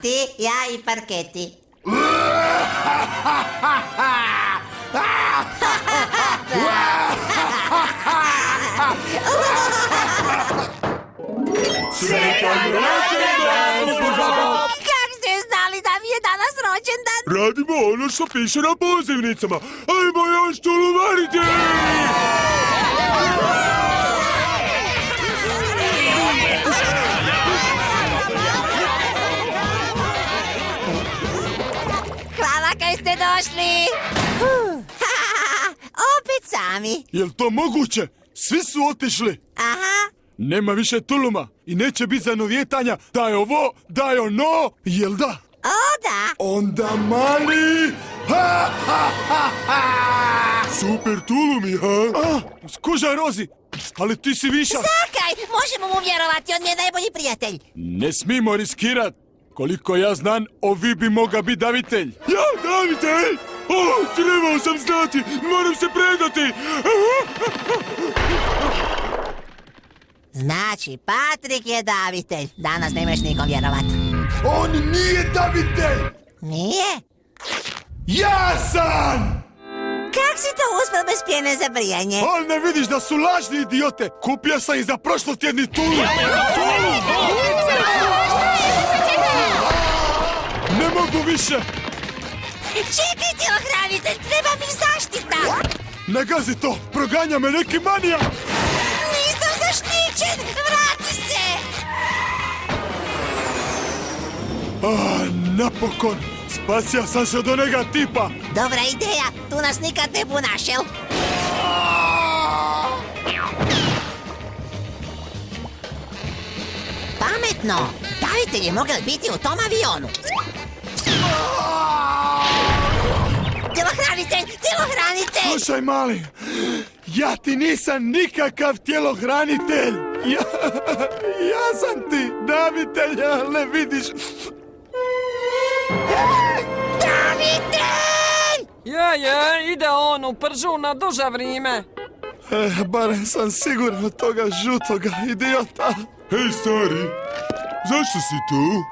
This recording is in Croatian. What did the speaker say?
Ti, ja i parketi. Sretan rođendan, Bobo! Kak ste znali da mi je danas rođendan? Radimo ono što piše na pozivnicama. Ajmo još tulumariti! Hvala kaj ste došli. Opet sami. Jel to moguće? Svi su otišli. Aha. Nema više tuluma i neće biti zanovjetanja. Daj ovo, daj ono. Jel da? O, da. Onda mali! Ha, ha, ha, ha! Super tulumi, ha? Skužaj, Rozi, ali ti si viša. Zakaj? Možemo mu vjerovati, on je najbolji prijatelj. Ne smimo riskirat. Koliko ja znam, ovi bi moga biti davitelj. Ja, davitelj? O, trebao sam znati, moram se predati. Znači, Patrik je davitelj. Danas nemaš nikom vjerovati. On nije davitelj! Nije? Ja sam! Kak si to uspio bez pjene za brijanje? Ali ne vidiš da su lažni idiote? Kupio sam ih za prošlotjedni tulum. Ne mogu više! Čekaj, tjelohranitelj, treba mi zaštita! Ne gazi to! Proganja me neki manijak! Nisam zaštićen! Vrati se! Napokon! Spasio sam se od onega tipa! Dobra ideja, tu nas nikad ne bu našel. Pametno! Davitelj je mogel biti u tom avionu. Tjelohranitelj! Slušaj, mali, ja ti nisam nikakav tjelohranitelj. Ja sam ti davitelj, ali ne vidiš. Davitelj! Je, ide on u pržu na duže vrijeme. Barem sam siguran od toga žutoga idiota. Hej, stari, zašto si tu?